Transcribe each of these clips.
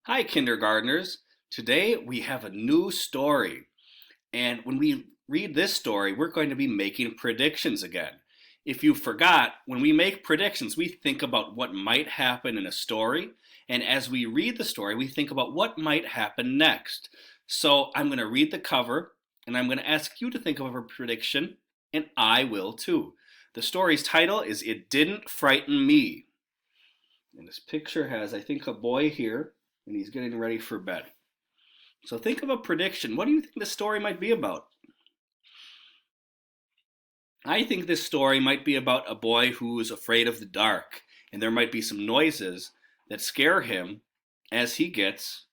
Hi, kindergartners. Today we have a new story. And when we read this story, we're going to be making predictions again. If you forgot, when we make predictions, we think about what might happen in a story. And as we read the story, we think about what might happen next. So I'm going to read the cover and I'm going to ask you to think of a prediction, and I will too. The story's title is It Didn't Frighten Me. And this picture has, I think, a boy here, and he's getting ready for bed. So think of a prediction. What do you think the story might be about? I think this story might be about a boy who is afraid of the dark, and there might be some noises that scare him as he gets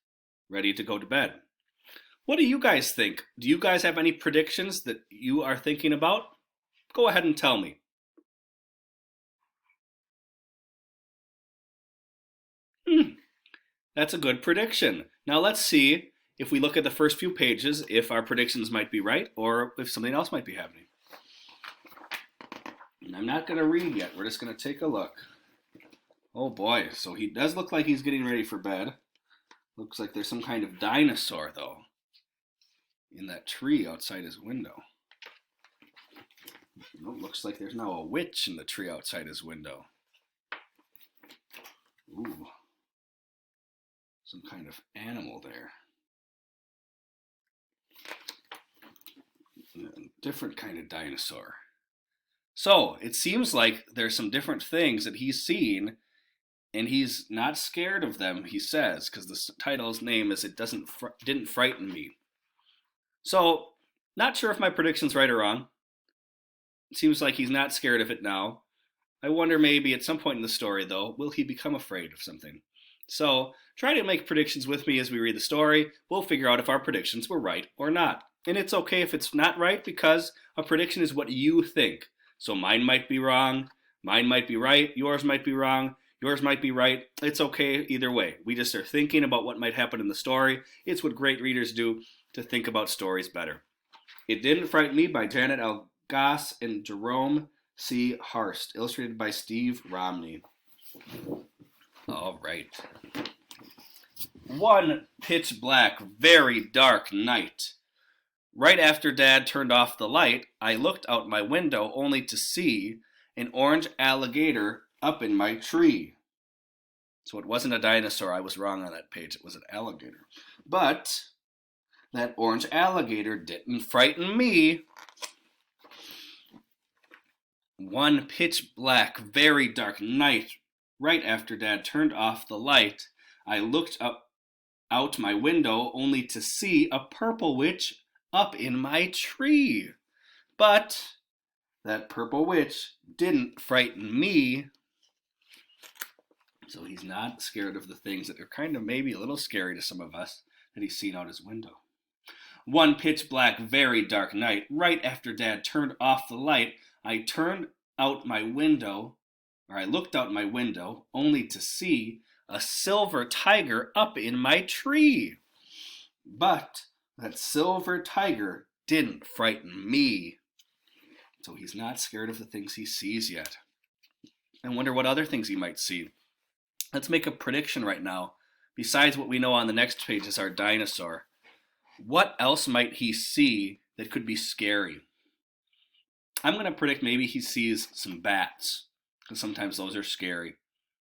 ready to go to bed. What do you guys think? Do you guys have any predictions that you are thinking about? Go ahead and tell me. Hmm, that's a good prediction. Now let's see if we look at the first few pages if our predictions might be right or if something else might be happening. And I'm not going to read yet. We're just going to take a look. Oh boy, so he does look like he's getting ready for bed. Looks like there's some kind of dinosaur, though, in that tree outside his window. It looks like there's now a witch in the tree outside his window. Ooh, some kind of animal there. A different kind of dinosaur. So it seems like there's some different things that he's seen, and he's not scared of them, he says, because the title's name is Didn't Frighten Me. So, not sure if my prediction's right or wrong. It seems like he's not scared of it now. I wonder maybe at some point in the story, though, will he become afraid of something? So, try to make predictions with me as we read the story. We'll figure out if our predictions were right or not. And it's okay if it's not right because a prediction is what you think. So mine might be wrong, mine might be right, yours might be wrong, yours might be right. It's okay either way. We just are thinking about what might happen in the story. It's what great readers do to think about stories better. It Didn't Frighten Me by Janet L. Goss and Jerome C. Harst, illustrated by Steve Romney. All right. One pitch black, very dark night. Right after Dad turned off the light, I looked out my window only to see an orange alligator up in my tree. So it wasn't a dinosaur. I was wrong on that page. It was an alligator. But that orange alligator didn't frighten me. One pitch black, very dark night. Right after Dad turned off the light, I looked out my window only to see a purple witch up in my tree. But that purple witch didn't frighten me. So he's not scared of the things that are kind of maybe a little scary to some of us that he's seen out his window. One pitch black, very dark night, right after Dad turned off the light, I looked out my window only to see a silver tiger up in my tree. But that silver tiger didn't frighten me. So he's not scared of the things he sees yet. I wonder what other things he might see. Let's make a prediction right now. Besides what we know on the next page is our dinosaur. What else might he see that could be scary? I'm going to predict maybe he sees some bats, because sometimes those are scary.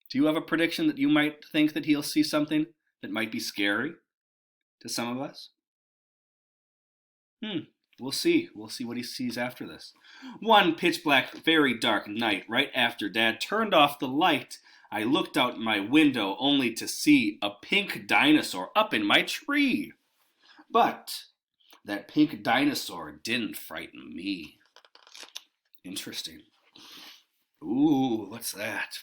Do you have a prediction that you might think that he'll see something that might be scary to some of us? We'll see. We'll see what he sees after this. One pitch black, very dark night, right after Dad turned off the light, I looked out my window only to see a pink dinosaur up in my tree. But that pink dinosaur didn't frighten me. Interesting. Ooh, what's that?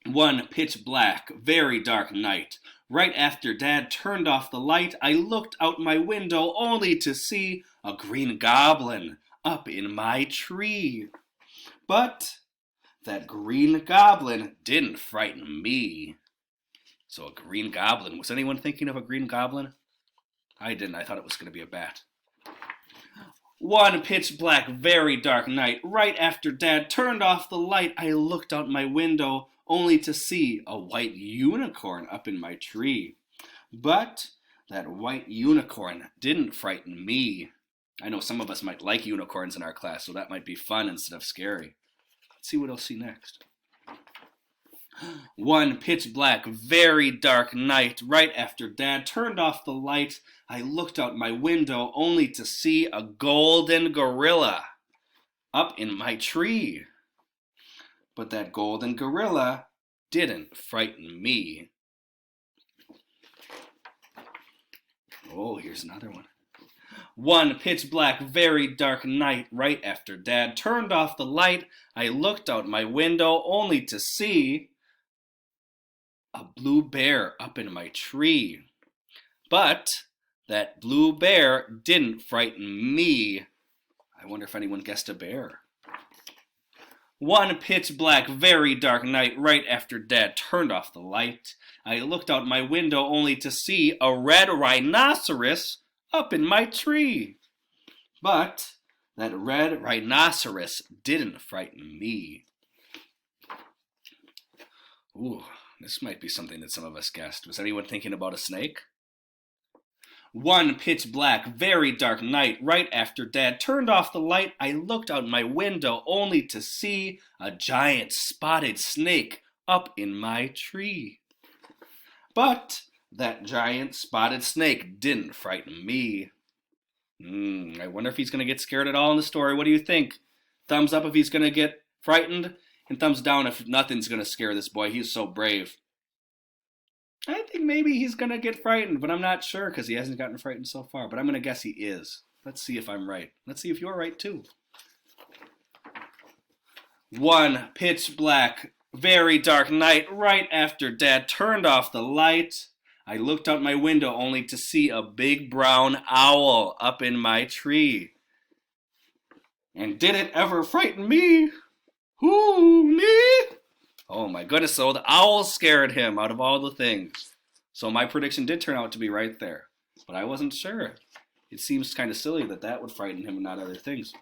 One pitch black, very dark night. Right after Dad turned off the light, I looked out my window only to see a green goblin up in my tree. But that green goblin didn't frighten me. So a green goblin. Was anyone thinking of a green goblin? I didn't. I thought it was going to be a bat. One pitch black, very dark night. Right after Dad turned off the light, I looked out my window only to see a white unicorn up in my tree. But that white unicorn didn't frighten me. I know some of us might like unicorns in our class, so that might be fun instead of scary. Let's see what I'll see next. One pitch black, very dark night, right after Dad turned off the light, I looked out my window only to see a golden gorilla up in my tree. But that golden gorilla didn't frighten me. Oh, here's another one. One pitch black, very dark night, right after Dad turned off the light, I looked out my window only to see a blue bear up in my tree. But that blue bear didn't frighten me. I wonder if anyone guessed a bear. One pitch black, very dark night, right after Dad turned off the light, I looked out my window only to see a red rhinoceros up in my tree. But that red rhinoceros didn't frighten me. Ooh, this might be something that some of us guessed. Was anyone thinking about a snake? One pitch black, very dark night, right after Dad turned off the light, I looked out my window only to see a giant spotted snake up in my tree. But that giant spotted snake didn't frighten me. I wonder if he's going to get scared at all in the story. What do you think? Thumbs up if he's going to get frightened, and thumbs down if nothing's going to scare this boy. He's so brave. I think maybe he's going to get frightened, but I'm not sure because he hasn't gotten frightened so far. But I'm going to guess he is. Let's see if I'm right. Let's see if you're right too. One pitch black, very dark night, right after Dad turned off the light, I looked out my window only to see a big brown owl up in my tree. And did it ever frighten me? Who, me? Oh my goodness, so the owl scared him out of all the things. So my prediction did turn out to be right there. But I wasn't sure. It seems kind of silly that that would frighten him and not other things.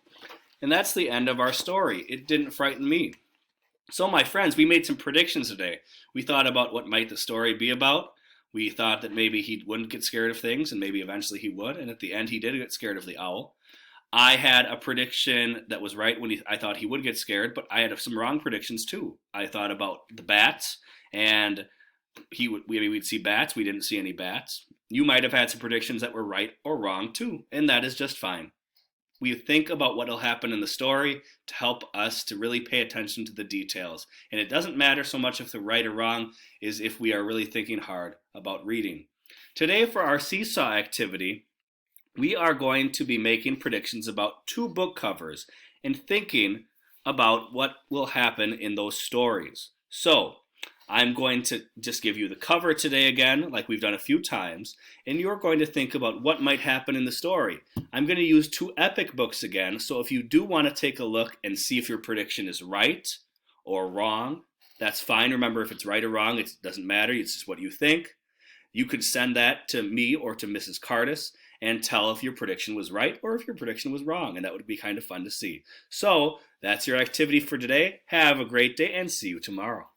And that's the end of our story. It didn't frighten me. So my friends, we made some predictions today. We thought about what might the story be about. We thought that maybe he wouldn't get scared of things, and maybe eventually he would. And at the end, he did get scared of the owl. I had a prediction that was right when I thought he would get scared, but I had some wrong predictions too. I thought about the bats, and we'd see bats. We didn't see any bats. You might have had some predictions that were right or wrong too, and that is just fine. We think about what will happen in the story to help us to really pay attention to the details. And it doesn't matter so much if they're right or wrong, is if we are really thinking hard about reading. Today for our seesaw activity, we are going to be making predictions about 2 book covers and thinking about what will happen in those stories. So, I'm going to just give you the cover today again, like we've done a few times, and you're going to think about what might happen in the story. I'm going to use 2 epic books again, so if you do want to take a look and see if your prediction is right or wrong, that's fine. Remember, if it's right or wrong, it doesn't matter. It's just what you think. You could send that to me or to Mrs. Cardis and tell if your prediction was right or if your prediction was wrong, and that would be kind of fun to see. So, that's your activity for today. Have a great day and see you tomorrow.